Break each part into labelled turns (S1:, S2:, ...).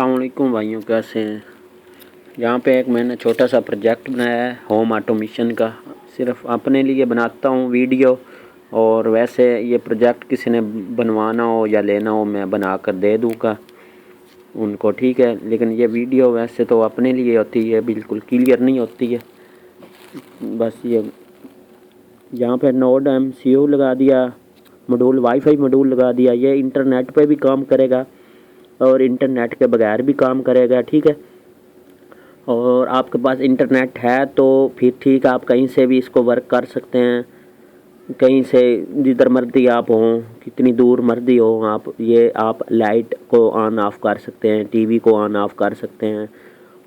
S1: अस्सलाम वालेकुम भाइयों, कैसे हैं। यहाँ पे एक मैंने छोटा सा प्रोजेक्ट बनाया है होम ऑटोमेशन का। सिर्फ अपने लिए बनाता हूँ वीडियो, और वैसे ये प्रोजेक्ट किसी ने बनवाना हो या लेना हो मैं बना कर दे दूँगा उनको, ठीक है। लेकिन ये वीडियो वैसे तो अपने लिए होती है, बिल्कुल क्लियर नहीं होती है। बस ये यहाँ पे नोड MCU लगा दिया, मॉड्यूल वाईफाई मॉड्यूल लगा दिया। ये इंटरनेट पे भी काम करेगा और इंटरनेट के बगैर भी काम करेगा, ठीक है। और आपके पास इंटरनेट है तो फिर ठीक, आप कहीं से भी इसको वर्क कर सकते हैं, कहीं से जिधर मर्जी आप हों, कितनी दूर मर्जी हो आप। ये आप लाइट को ऑन ऑफ कर सकते हैं, टीवी को ऑन ऑफ कर सकते हैं,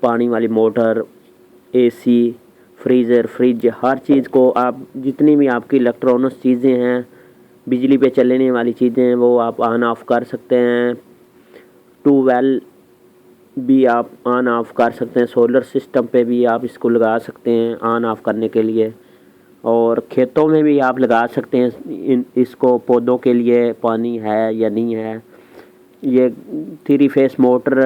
S1: पानी वाली मोटर, AC, फ्रीज़र, फ्रिज, हर चीज़ को आप, जितनी भी आपकी इलेक्ट्रॉनिक्स चीज़ें हैं, बिजली पे चलने वाली चीज़ें हैं, वो आप ऑन ऑफ कर सकते हैं। ट्यूबवेल भी आप ऑन ऑफ कर सकते हैं, सोलर सिस्टम पे भी आप इसको लगा सकते हैं ऑन ऑफ करने के लिए, और खेतों में भी आप लगा सकते हैं इसको, पौधों के लिए पानी है या नहीं है। ये 3 फेस मोटर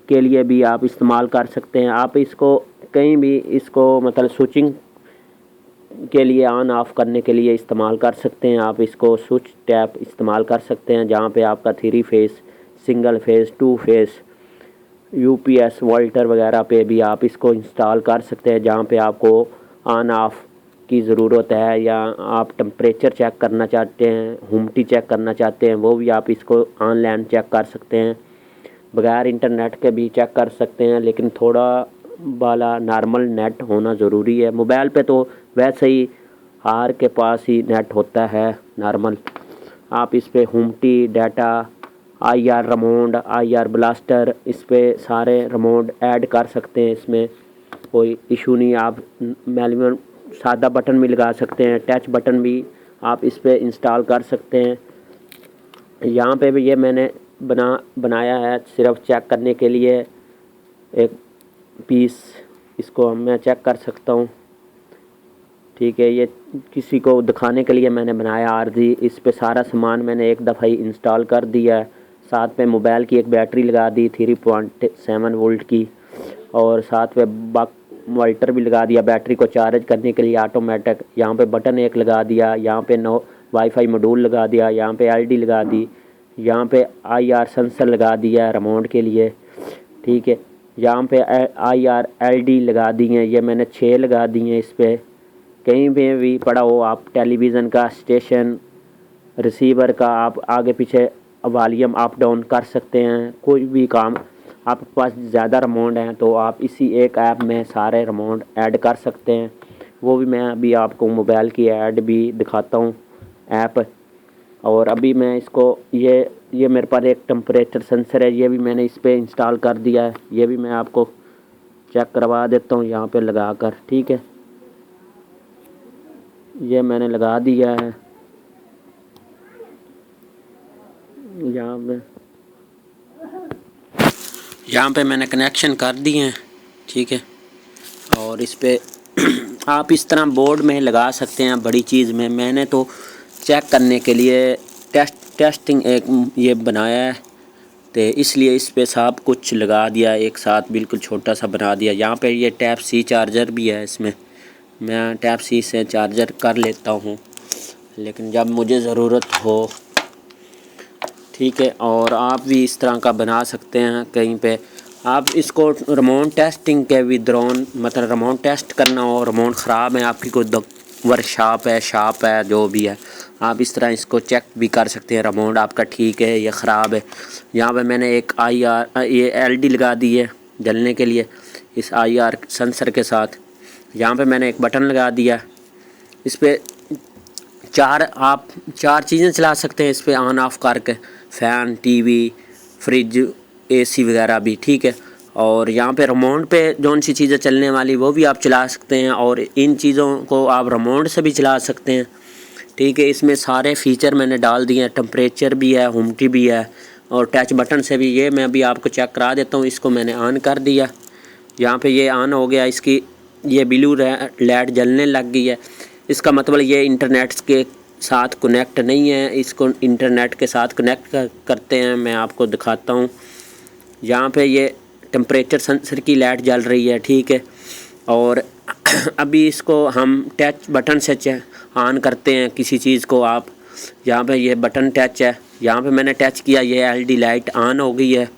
S1: के लिए भी आप इस्तेमाल कर सकते हैं। आप इसको कहीं भी इसको मतलब स्विचिंग के लिए ऑन ऑफ करने के लिए इस्तेमाल कर सकते हैं। आप इसको स्विच टैप इस्तेमाल कर सकते हैं, जहाँ पे आपका 3 face, single phase, 2 face, UPS Walter वगैरह पे भी आप इसको इंस्टॉल कर सकते हैं, जहाँ पे आपको ऑन ऑफ की ज़रूरत है, या आप टेम्परेचर चेक करना चाहते हैं, ह्यूमिडिटी चेक करना चाहते हैं, वो भी आप इसको ऑनलाइन चेक कर सकते हैं। बगैर इंटरनेट के भी चेक कर सकते हैं, लेकिन थोड़ा वाला नॉर्मल नेट होना ज़रूरी है। मोबाइल पे तो वैसे ही हर के पास ही नेट होता है नॉर्मल। आप इस पर humidity data, IR remote, IR blaster, इस पे सारे रिमोट ऐड कर सकते हैं। इसमें कोई इशू नहीं। आप मैनुअल सादा बटन भी लगा सकते हैं, टच बटन भी आप इस पे इंस्टॉल कर सकते हैं। यहाँ पे भी ये मैंने बनाया है सिर्फ चेक करने के लिए एक पीस, इसको मैं चेक कर सकता हूँ, ठीक है। ये किसी को दिखाने के लिए मैंने बनाया आरजी। इस पे सारा सामान मैंने एक दफ़ा ही इंस्टॉल कर दिया है। साथ में मोबाइल की एक बैटरी लगा दी 3.7 वोल्ट की, और साथ में बक वोल्टर भी लगा दिया बैटरी को चार्ज करने के लिए ऑटोमेटिक। यहाँ पे बटन एक लगा दिया, यहाँ पे वाईफाई मॉड्यूल लगा दिया, यहाँ पे LED लगा दी, यहाँ पे IR सेंसर लगा दिया रिमोट के लिए, ठीक है। यहाँ पे IR LED लगा दी हैं, ये मैंने 6 लगा दी हैं। इस पर कहीं पे भी पड़ा हो, आप टेलीविज़न का स्टेशन, रिसीवर का आप आगे पीछे वॉल्यूम अप डाउन कर सकते हैं। कोई भी काम, आपके पास ज़्यादा रिमोट हैं तो आप इसी एक ऐप में सारे रिमोट ऐड कर सकते हैं। वो भी मैं अभी आपको मोबाइल की ऐड भी दिखाता हूँ ऐप। और अभी मैं इसको ये मेरे पास एक टेम्परेचर सेंसर है, ये भी मैंने इस पर इंस्टॉल कर दिया है। ये भी मैं आपको चेक करवा देता हूँ यहाँ पे लगा कर, ठीक है। ये मैंने लगा दिया है यहाँ पे मैंने कनेक्शन कर दिए हैं, ठीक है। और इस पे आप इस तरह बोर्ड में लगा सकते हैं बड़ी चीज़ में। मैंने तो चेक करने के लिए टेस्टिंग एक ये बनाया है, तो इसलिए इस पे सब कुछ लगा दिया एक साथ, बिल्कुल छोटा सा बना दिया। यहाँ पे ये टाइप C चार्जर भी है, इसमें मैं टाइप C से चार्जर कर लेता हूँ, लेकिन जब मुझे ज़रूरत हो, ठीक है। और आप भी इस तरह का बना सकते हैं कहीं पे। आप इसको रिमोट टेस्टिंग के भी दौरान, मतलब रिमोट टेस्ट करना हो, रिमोट ख़राब है आपकी, कोई वर्कशॉप है, शॉप है, जो भी है, आप इस तरह इसको चेक भी कर सकते हैं रिमोट आपका ठीक है या ख़राब है। यहाँ पे मैंने एक ये LED लगा दी है जलने के लिए इस IR सेंसर के साथ। यहाँ पे मैंने एक बटन लगा दिया, इस पर आप 4 चीज़ें चला सकते हैं इस पर ऑन ऑफ करके, फ़ैन, TV, फ्रिज, AC वगैरह भी, ठीक है। और यहाँ पे रिमोट पे जौन सी चीज़ें चलने वाली वो भी आप चला सकते हैं, और इन चीज़ों को आप रिमोट से भी चला सकते हैं, ठीक है। इसमें सारे फीचर मैंने डाल दिए हैं, टेम्परेचर भी है, ह्यूमिडिटी भी है, और टच बटन से भी। ये मैं अभी आपको चेक करा देता हूँ। इसको मैंने ऑन कर दिया, यहाँ पे ये ऑन हो गया, इसकी ये ब्लू लाइट जलने लग गई है। इसका मतलब ये इंटरनेट के साथ कनेक्ट नहीं है। इसको इंटरनेट के साथ कनेक्ट करते हैं, मैं आपको दिखाता हूँ। यहाँ पे ये टेम्परेचर सेंसर की लाइट जल रही है, ठीक है। और अभी इसको हम टच बटन से ऑन करते हैं किसी चीज़ को। आप यहाँ पे ये बटन टच है, यहाँ पे मैंने टच किया, ये एलईडी लाइट ऑन हो गई है।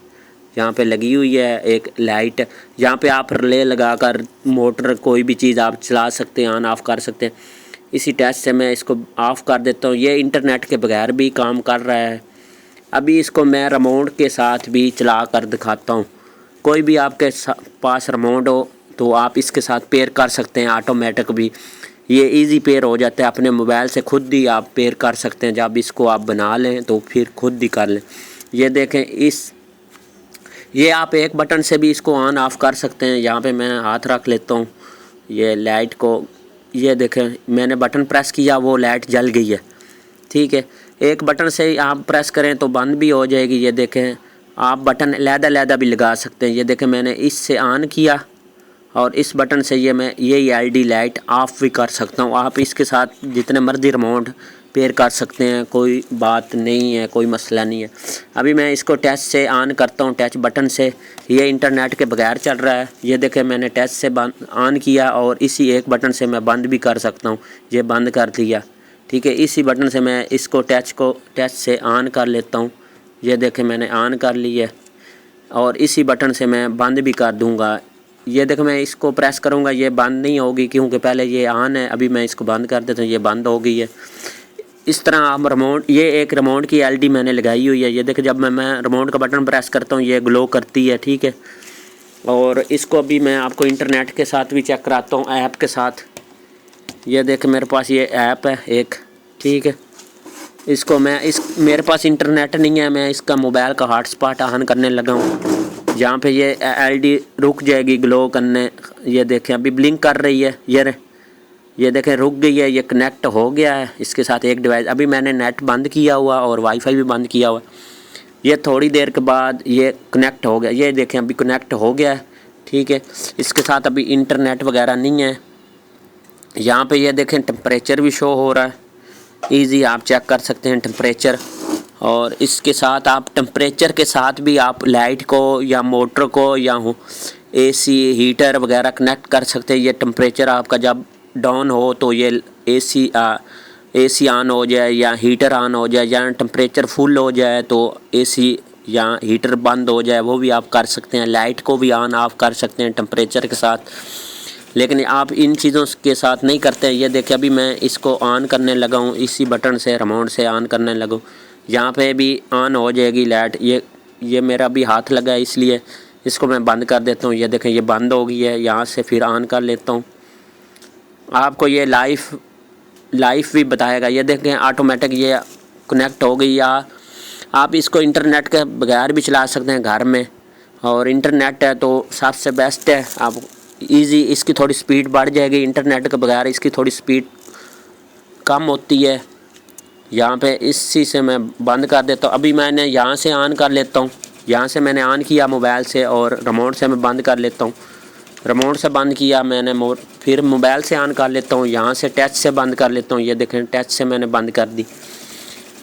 S1: यहाँ पे लगी हुई है एक लाइट, यहाँ पे आप रिले लगाकर मोटर कोई भी चीज़ आप चला सकते हैं, ऑन ऑफ़ कर सकते हैं। इसी टच से मैं इसको ऑफ़ कर देता हूँ। ये इंटरनेट के बगैर भी काम कर रहा है। अभी इसको मैं रिमोट के साथ भी चला कर दिखाता हूँ। कोई भी आपके पास रिमोट हो तो आप इसके साथ पेयर कर सकते हैं, ऑटोमेटिक भी ये इजी पेयर हो जाता है। अपने मोबाइल से खुद ही आप पेयर कर सकते हैं। जब इसको आप बना लें तो फिर खुद ही कर लें। ये देखें, ये आप एक बटन से भी इसको ऑन ऑफ़ कर सकते हैं। यहाँ पे मैं हाथ रख लेता हूँ ये लाइट को, ये देखें मैंने बटन प्रेस किया, वो लाइट जल गई है, ठीक है। एक बटन से आप प्रेस करें तो बंद भी हो जाएगी। ये देखें, आप बटन अलग-अलग भी लगा सकते हैं। ये देखें मैंने इससे ऑन किया और इस बटन से मैं ये एलईडी लाइट ऑफ़ भी कर सकता हूँ। आप इसके साथ जितने मर्जी रिमोट पेयर कर सकते हैं, कोई बात नहीं है, कोई मसला नहीं है। अभी मैं इसको टच से ऑन करता हूँ, टच बटन से। ये इंटरनेट के बगैर चल रहा है। ये देखें मैंने टच से ऑन किया और इसी एक बटन से मैं बंद भी कर सकता हूँ। ये बंद कर दिया, ठीक है। इसी बटन से मैं इसको टच से ऑन कर लेता हूँ। ये देखें मैंने ऑन कर लिया और इसी बटन से मैं बंद भी कर दूँगा। ये देखो मैं इसको प्रेस करूँगा, ये बंद नहीं होगी क्योंकि पहले ये ऑन है। अभी मैं इसको बंद कर देता हूँ, ये बंद हो गई है। इस तरह आप रिमोट, ये एक रिमोट की एलईडी मैंने लगाई हुई है। ये देखो जब मैं रिमोट का बटन प्रेस करता हूँ ये ग्लो करती है, ठीक है। और इसको अभी मैं आपको इंटरनेट के साथ भी चेक कराता हूँ, ऐप के साथ। ये देख मेरे पास ये ऐप है एक, ठीक है। इसको मैं मेरे पास इंटरनेट नहीं है, मैं इसका मोबाइल का हॉटस्पॉट ऑन करने लगा हूँ। जहाँ पे ये एलईडी रुक जाएगी ग्लो करने। ये देखें अभी ब्लिंक कर रही है, ये देखें रुक गई है। ये कनेक्ट हो गया है इसके साथ एक डिवाइस। अभी मैंने नेट बंद किया हुआ और वाईफाई भी बंद किया हुआ। ये थोड़ी देर के बाद ये कनेक्ट हो गया। ये देखें अभी कनेक्ट हो गया है, ठीक है। इसके साथ अभी इंटरनेट वगैरह नहीं है। यहाँ पे ये देखें टेम्परेचर भी शो हो रहा है, ईजी आप चेक कर सकते हैं टेम्परेचर। और इसके साथ आप टेम्परेचर के साथ भी आप लाइट को या मोटर को या एसी हीटर वगैरह कनेक्ट कर सकते हैं। ये टेम्परेचर आपका जब डाउन हो तो ये एसी ऑन हो जाए या हीटर ऑन हो जाए, या टेम्परेचर फुल हो जाए तो एसी या हीटर बंद हो जाए, वो भी आप कर सकते हैं। लाइट को भी ऑन ऑफ कर सकते हैं टेम्परेचर के साथ। लेकिन आप इन चीज़ों के साथ नहीं करते हैं। ये देखिए अभी मैं इसको ऑन करने लगा हूँ, इसी बटन से रिमोट से ऑन करने लगा हूँ। यहाँ पे भी ऑन हो जाएगी लाइट। ये मेरा भी हाथ लगा है इसलिए इसको मैं बंद कर देता हूँ। ये देखें ये बंद हो गई है। यहाँ से फिर ऑन कर लेता हूँ। आपको ये लाइव भी बताएगा। ये देखें ऑटोमेटिक ये कनेक्ट हो गई। या आप इसको इंटरनेट के बगैर भी चला सकते हैं घर में, और इंटरनेट है तो सबसे बेस्ट है। आप इजी, इसकी थोड़ी स्पीड बढ़ जाएगी। इंटरनेट के बगैर इसकी थोड़ी स्पीड कम होती है। यहाँ पे इसी से मैं बंद कर देता हूँ। अभी मैंने यहाँ से ऑन कर लेता हूँ। यहाँ से मैंने ऑन किया मोबाइल से और रिमोट से मैं बंद कर लेता हूँ। रिमोट से बंद किया मैंने, फिर मोबाइल से ऑन कर लेता हूँ। यहाँ से टच से बंद कर लेता हूँ। ये देखें टच से मैंने बंद कर दी।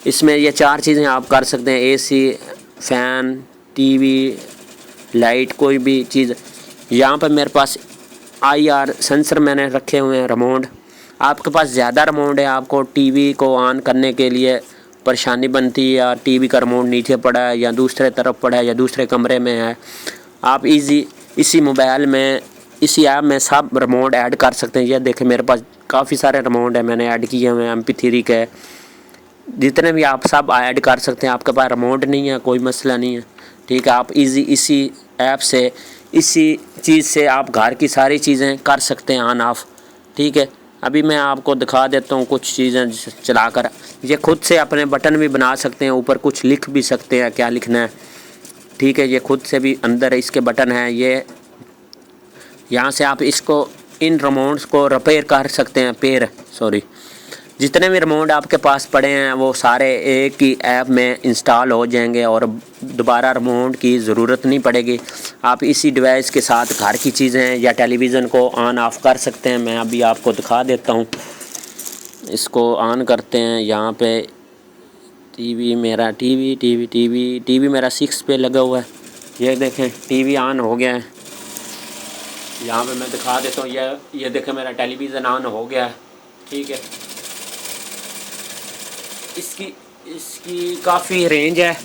S1: इसमें ये 4 चीज़ें आप कर सकते हैं, एसी, फ़ैन, टीवी, लाइट, कोई भी चीज़। यहाँ पर मेरे पास IR सेंसर मैंने रखे हुए हैं रिमोट। आपके पास ज़्यादा रिमोट है, आपको टीवी को ऑन करने के लिए परेशानी बनती है, या टीवी का रिमोट नीचे पड़ा है या दूसरे तरफ पड़ा है या दूसरे कमरे में है, आप इसी मोबाइल में, इसी ऐप में सब रिमोट ऐड कर सकते हैं। ये देखें मेरे पास काफ़ी सारे रिमोट है मैंने ऐड किए हुए हैं। MP3 के जितने भी आप सब ऐड कर सकते हैं। आपके पास रिमोट नहीं है कोई मसला नहीं है, ठीक है। आप इसी ऐप से, इसी चीज़ से आप घर की सारी चीज़ें कर सकते हैं ऑन ऑफ, ठीक है। अभी मैं आपको दिखा देता हूँ कुछ चीज़ें चलाकर। ये खुद से अपने बटन भी बना सकते हैं, ऊपर कुछ लिख भी सकते हैं क्या लिखना है, ठीक है। ये खुद से भी अंदर इसके बटन है। ये यहाँ से आप इसको, इन रिमोट्स को रिपेयर कर सकते हैं। जितने भी रिमोट आपके पास पड़े हैं वो सारे एक ही ऐप में इंस्टॉल हो जाएंगे और दोबारा रिमोट की ज़रूरत नहीं पड़ेगी। आप इसी डिवाइस के साथ घर की चीज़ें या टेलीविज़न को ऑन ऑफ़ कर सकते हैं। मैं अभी आपको दिखा देता हूँ। इसको ऑन करते हैं। यहाँ पे टीवी मेरा 6 पे लगा हुआ है। ये देखें टीवी ऑन हो गया है। यहाँ पे मैं दिखा देता हूँ, ये देखें मेरा टेलीविज़न ऑन हो गया है। ठीक है, इसकी काफ़ी रेंज है।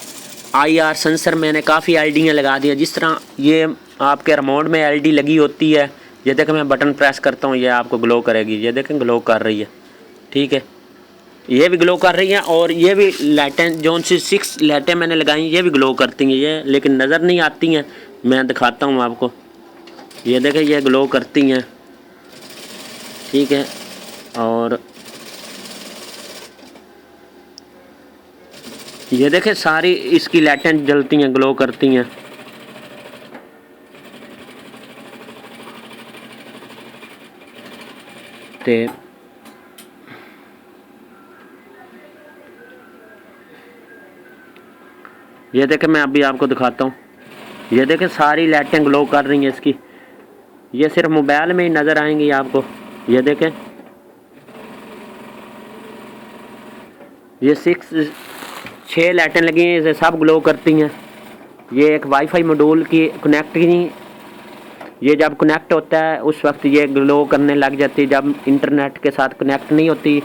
S1: IR सेंसर मैंने काफ़ी एलईडियाँ लगा दी है। जिस तरह ये आपके रिमोट में एलईडी लगी होती है, ये देखें मैं बटन प्रेस करता हूँ, ये आपको ग्लो करेगी। ये देखें ग्लो कर रही है। ठीक है, ये भी ग्लो कर रही हैं। और ये भी लाइटें जो सी 6 लाइटें मैंने लगाई ये भी ग्लो करती हैं, ये लेकिन नज़र नहीं आती हैं। मैं दिखाता हूँ आपको, ये देखें ये ग्लो करती हैं। ठीक है, और ये देखें सारी इसकी लाइटें जलती हैं, ग्लो करती हैं। तो ये देखें मैं अभी आपको दिखाता हूँ, ये देखें सारी लाइटें ग्लो कर रही हैं इसकी। ये सिर्फ मोबाइल में ही नज़र आएंगी आपको। ये देखें ये 6 लाइटें लगी हैं, इसे सब ग्लो करती हैं। ये एक वाईफाई मॉड्यूल की कनेक्ट ही, ये जब कनेक्ट होता है उस वक्त ये ग्लो करने लग जाती है, जब इंटरनेट के साथ कनेक्ट नहीं होती।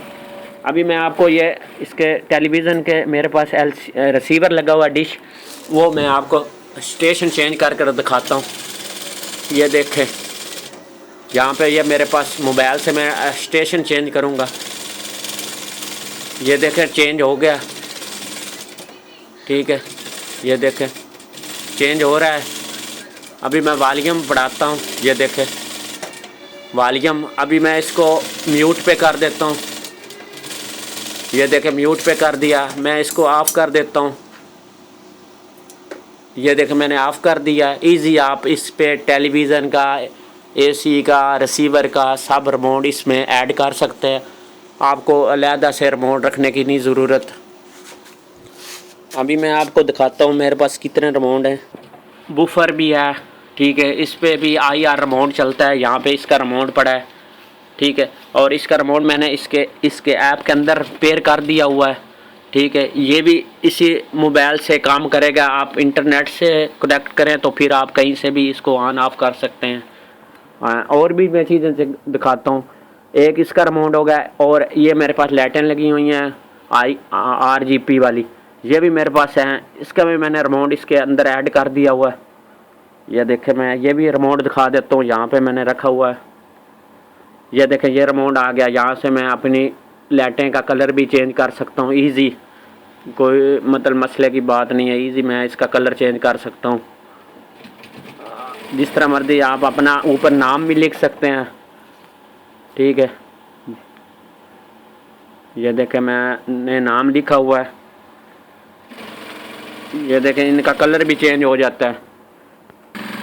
S1: अभी मैं आपको ये इसके टेलीविज़न के मेरे पास रिसीवर लगा हुआ डिश, वो मैं आपको स्टेशन चेंज कर कर दिखाता हूँ। ये देखें यहाँ पे ये मेरे पास मोबाइल से मैं स्टेशन चेंज करूँगा। ये देखें चेंज हो गया। ठीक है, ये देखें चेंज हो रहा है। अभी मैं वॉल्यूम बढ़ाता हूँ, ये देखें वॉल्यूम, अभी मैं इसको म्यूट पे कर देता हूँ। ये देखें म्यूट पे कर दिया। मैं इसको ऑफ़ कर देता हूँ। ये देखें मैंने ऑफ़ कर दिया। इजी आप इस पे टेलीविज़न का, AC का, रिसीवर का सब रिमोट इसमें ऐड कर सकते हैं। आपको अलहदा से रिमोट रखने की नहीं ज़रूरत। अभी मैं आपको दिखाता हूँ मेरे पास कितने रिमोट हैं। बूफर भी है। ठीक है, इस पे भी IR रिमोट चलता है। यहाँ पे इसका रिमोट पड़ा है। ठीक है, और इसका रिमोट मैंने इसके ऐप के अंदर पेयर कर दिया हुआ है। ठीक है, ये भी इसी मोबाइल से काम करेगा। आप इंटरनेट से कनेक्ट करें तो फिर आप कहीं से भी इसको ऑन ऑफ कर सकते हैं। और भी मैं चीज़ें दिखाता हूँ। एक इसका रिमोट हो गया, और ये मेरे पास लाइटें लगी हुई हैं RGB वाली, ये भी मेरे पास हैं। इसका भी मैंने रिमोट इसके अंदर ऐड कर दिया हुआ है। ये देखें मैं ये भी रिमोट दिखा देता हूँ, यहाँ पे मैंने रखा हुआ है। ये देखें ये रिमोट आ गया। यहाँ से मैं अपनी लाइटें का कलर भी चेंज कर सकता हूँ ईजी, कोई मतलब मसले की बात नहीं है। ईजी मैं इसका कलर चेंज कर सकता हूँ जिस तरह मर्जी। आप अपना ऊपर नाम भी लिख सकते हैं। ठीक है, ये देखें मैंने नाम लिखा हुआ है। ये देखें इनका कलर भी चेंज हो जाता है।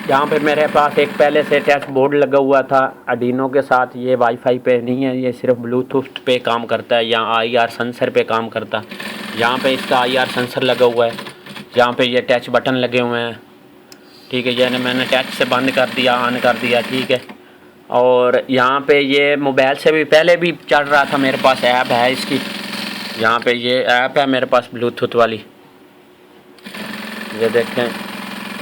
S1: यहाँ पे मेरे पास एक पहले से टच बोर्ड लगा हुआ था आर्डिनो के साथ। ये वाईफाई पे नहीं है, ये सिर्फ ब्लूटूथ पे काम करता है या IR सेंसर पे काम करता है। यहाँ पे इसका IR सेंसर लगा हुआ है। यहाँ पे ये टच बटन लगे हुए हैं। ठीक है, यानी मैंने टच से बंद कर दिया, ऑन कर दिया। ठीक है, और यहाँ पे ये मोबाइल से भी पहले भी चल रहा था। मेरे पास ऐप है इसकी, यहाँ पे ये ऐप है मेरे पास ब्लूटूथ वाली। ये देखें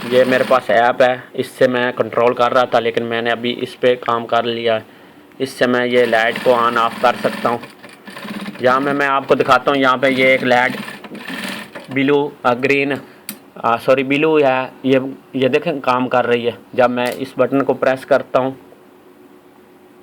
S1: ये मेरे पास ऐप है, इससे मैं कंट्रोल कर रहा था, लेकिन मैंने अभी इस पे काम कर लिया है। इससे मैं ये लाइट को ऑन ऑफ कर सकता हूँ। यहाँ मैं आपको दिखाता हूँ। यहाँ पे ये एक light blue green sorry blue है, ये देखें काम कर रही है। जब मैं इस बटन को प्रेस करता हूँ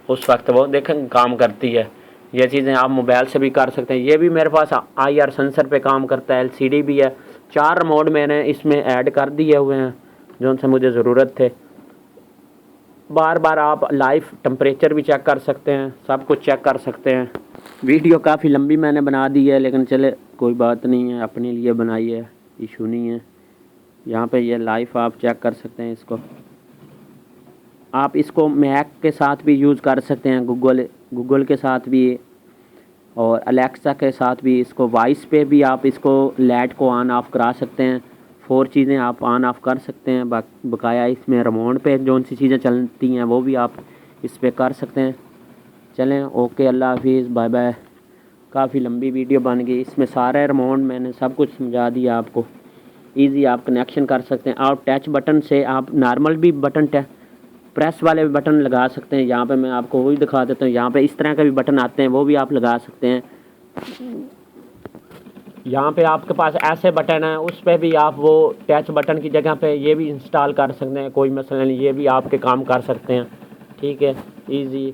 S1: उस वक्त वो देखें काम करती है। ये चीज़ें आप मोबाइल से भी कर सकते हैं। ये भी मेरे पास IR सेंसर पे काम करता है। LCD भी है। 4 रिमोट मैंने इसमें ऐड कर दिए हुए हैं जो उनसे मुझे ज़रूरत थे। बार बार आप लाइव टेम्परेचर भी चेक कर सकते हैं, सब कुछ चेक कर सकते हैं। वीडियो काफ़ी लंबी मैंने बना दी है, लेकिन चले कोई बात नहीं है, अपने लिए बनाई है, इशू नहीं है। यहाँ पे ये लाइव आप चेक कर सकते हैं। इसको आप इसको मैक के साथ भी यूज़ कर सकते हैं, गूगल के साथ भी, और अलेक्सा के साथ भी। इसको वॉइस पे भी आप इसको लाइट को ऑन ऑफ़ करा सकते हैं। 4 चीज़ें आप ऑन ऑफ़ कर सकते हैं। बकाया इसमें रिमोट पे जो सी चीज़ें चलती हैं वो भी आप इस पे कर सकते हैं। चलें, ओके, अल्लाह हाफिज़, बाय बाय। काफ़ी लंबी वीडियो बन गई, इसमें सारे रिमोट मैंने सब कुछ समझा दिया आपको। इजी आप कनेक्शन कर सकते हैं। और टच बटन से आप नॉर्मल भी बटन प्रेस वाले भी बटन लगा सकते हैं। यहाँ पे मैं आपको वही दिखा देता हूँ, यहाँ पे इस तरह के भी बटन आते हैं, वो भी आप लगा सकते हैं। यहाँ पे आपके पास ऐसे बटन है, उस पर भी आप वो टच बटन की जगह पे ये भी इंस्टॉल कर सकते हैं, कोई मसला नहीं, ये भी आपके काम कर सकते हैं। ठीक है, इजी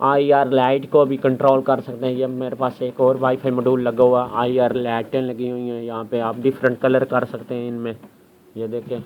S1: IR लाइट को भी कंट्रोल कर सकते हैं। ये मेरे पास एक और वाईफाई मॉड्यूल लगा हुआ, IR लाइटें लगी हुई हैं, यहाँ पे आप डिफरेंट कलर कर सकते हैं इनमें। ये देखें,